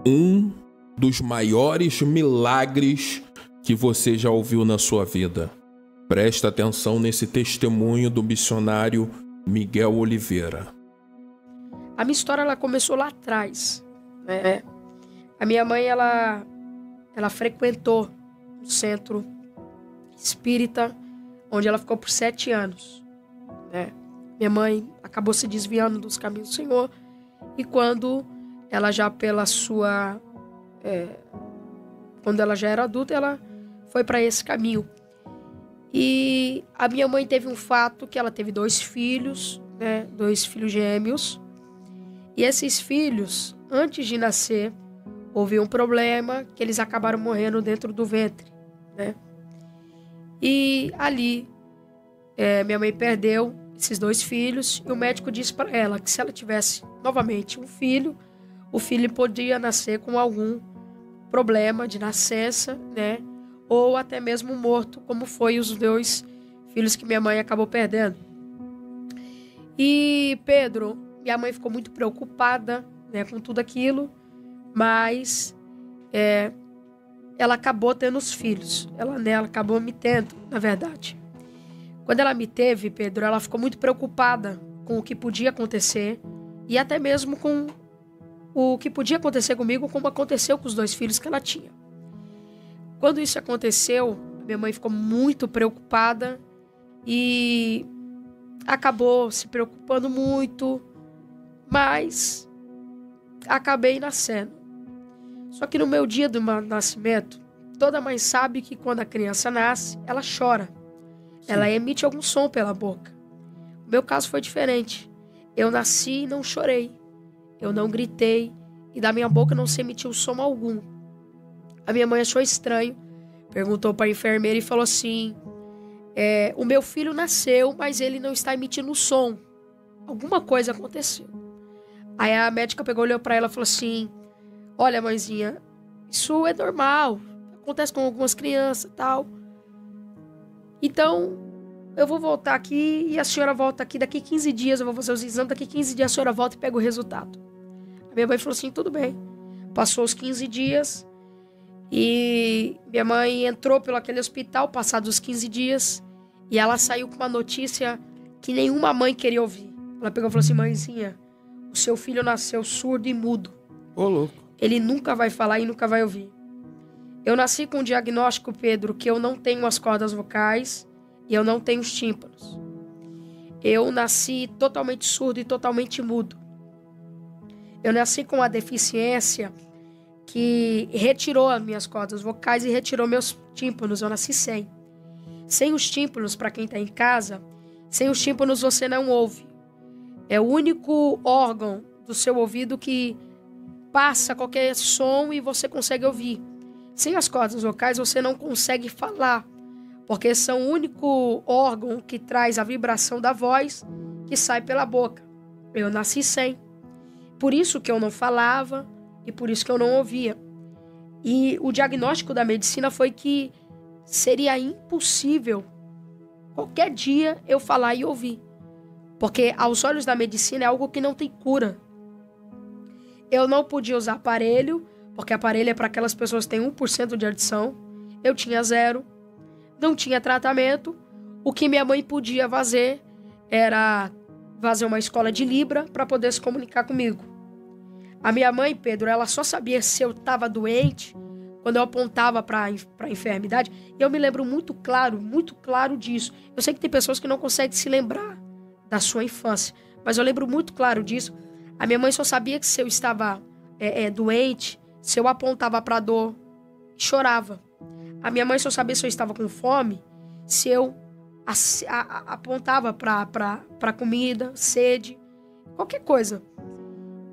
um dos maiores milagres que você já ouviu na sua vida. Presta atenção nesse testemunho do missionário Miguel Oliveira. A minha história ela começou lá atrás, né? A minha mãe ela frequentou um centro espírita onde ela ficou por 7 anos, né? Minha mãe acabou se desviando dos caminhos do Senhor e quando ela já quando ela já era adulta, ela foi para esse caminho. E a minha mãe teve um fato que ela teve 2 filhos, né? 2 filhos gêmeos. E esses filhos, antes de nascer, houve um problema que eles acabaram morrendo dentro do ventre, né? E ali, minha mãe perdeu esses 2 filhos e o médico disse para ela que se ela tivesse novamente um filho, o filho podia nascer com algum problema de nascença, né? Ou até mesmo morto, como foi os 2 filhos que minha mãe acabou perdendo. E Pedro, minha mãe ficou muito preocupada, né, com tudo aquilo, mas ela acabou tendo os filhos. Ela acabou me tendo, na verdade. Quando ela me teve, Pedro, ela ficou muito preocupada com o que podia acontecer e até mesmo com o que podia acontecer comigo, como aconteceu com os 2 filhos que ela tinha. Quando isso aconteceu, minha mãe ficou muito preocupada e acabou se preocupando muito, mas acabei nascendo. Só que no meu dia do nascimento, toda mãe sabe que quando a criança nasce, ela chora. Sim. Ela emite algum som pela boca. O meu caso foi diferente. Eu nasci e não chorei. Eu não gritei e da minha boca não se emitiu som algum. A minha mãe achou estranho, perguntou para a enfermeira e falou assim: o meu filho nasceu, mas ele não está emitindo som. Alguma coisa aconteceu. Aí a médica olhou para ela e falou assim: olha, mãezinha, isso é normal, acontece com algumas crianças e tal. Então, eu vou voltar aqui e a senhora volta aqui daqui 15 dias, eu vou fazer os exames, daqui 15 dias a senhora volta e pega o resultado. A minha mãe falou assim: tudo bem. Passou os 15 dias e minha mãe entrou pelo aquele hospital, passados os 15 dias, e ela saiu com uma notícia que nenhuma mãe queria ouvir. Ela pegou e falou assim: mãezinha, o seu filho nasceu surdo e mudo. Ô, louco. Ele nunca vai falar e nunca vai ouvir. Eu nasci com um diagnóstico, Pedro, que eu não tenho as cordas vocais e eu não tenho os tímpanos. Eu nasci totalmente surdo e totalmente mudo. Eu nasci com uma deficiência que retirou as minhas cordas vocais e retirou meus tímpanos. Eu nasci sem. Sem os tímpanos, para quem está em casa, sem os tímpanos você não ouve. É o único órgão do seu ouvido que passa qualquer som e você consegue ouvir. Sem as cordas vocais você não consegue falar, porque são o único órgão que traz a vibração da voz que sai pela boca. Eu nasci sem. Por isso que eu não falava e por isso que eu não ouvia. E o diagnóstico da medicina foi que seria impossível qualquer dia eu falar e ouvir. Porque aos olhos da medicina é algo que não tem cura. Eu não podia usar aparelho, porque aparelho é para aquelas pessoas que têm 1% de audição. Eu tinha 0. Não tinha tratamento. O que minha mãe podia fazer era fazer uma escola de Libra para poder se comunicar comigo. A minha mãe, Pedro, ela só sabia se eu estava doente quando eu apontava para a enfermidade. E eu me lembro muito claro disso. Eu sei que tem pessoas que não conseguem se lembrar da sua infância, mas eu lembro muito claro disso. A minha mãe só sabia que se eu estava doente, se eu apontava para a dor, chorava. A minha mãe só sabia se eu estava com fome, se eu apontava para comida, sede, qualquer coisa.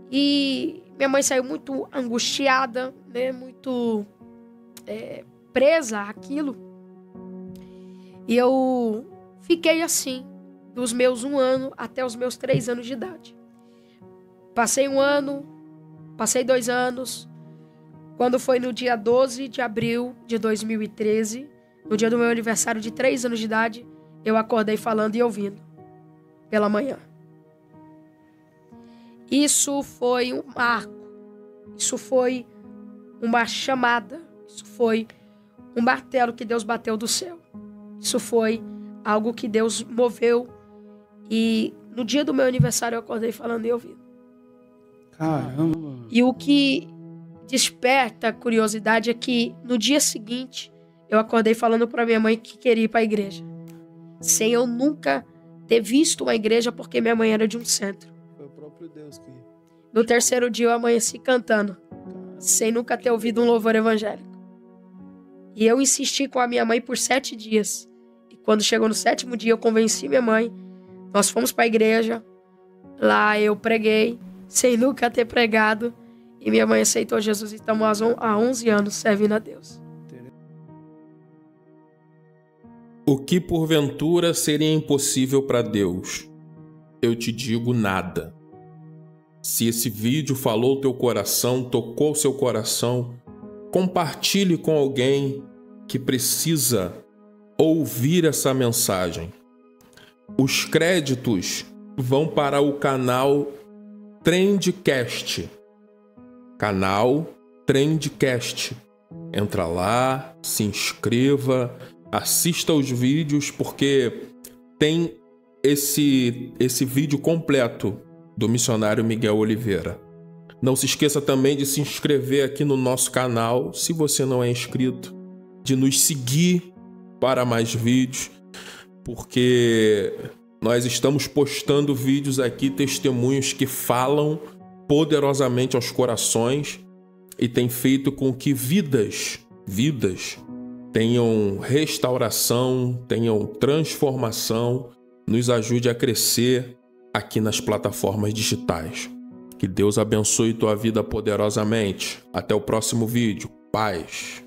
E minha mãe saiu muito angustiada, né, muito presa àquilo. E eu fiquei assim, dos meus 1 ano até os meus 3 anos de idade. Passei 1 ano, passei 2 anos. Quando foi no dia 12 de abril de 2013, no dia do meu aniversário de 3 anos de idade, eu acordei falando e ouvindo pela manhã. Isso foi um marco. Isso foi uma chamada. Isso foi um martelo que Deus bateu do céu. Isso foi algo que Deus moveu. E no dia do meu aniversário eu acordei falando e ouvindo. Caramba. E o que desperta a curiosidade é que no dia seguinte eu acordei falando para minha mãe que queria ir para a igreja. Sem eu nunca ter visto uma igreja, porque minha mãe era de um centro. Foi o próprio Deus que... No terceiro dia eu amanheci cantando, sem nunca ter ouvido um louvor evangélico. E eu insisti com a minha mãe por 7 dias. E quando chegou no 7º dia eu convenci minha mãe. Nós fomos para a igreja. Lá eu preguei, sem nunca ter pregado. E minha mãe aceitou Jesus e estamos há 11 anos servindo a Deus. O que porventura seria impossível para Deus? Eu te digo nada. Se esse vídeo falou teu coração, tocou seu coração, compartilhe com alguém que precisa ouvir essa mensagem. Os créditos vão para o canal Trendcast. Canal Trendcast. Entra lá, se inscreva, assista os vídeos, porque tem esse vídeo completo do missionário Miguel Oliveira. Não se esqueça também de se inscrever aqui no nosso canal, se você não é inscrito, de nos seguir para mais vídeos, porque nós estamos postando vídeos aqui, testemunhos que falam poderosamente aos corações e tem feito com que vidas tenham restauração, tenham transformação, nos ajude a crescer aqui nas plataformas digitais. Que Deus abençoe tua vida poderosamente. Até o próximo vídeo. Paz.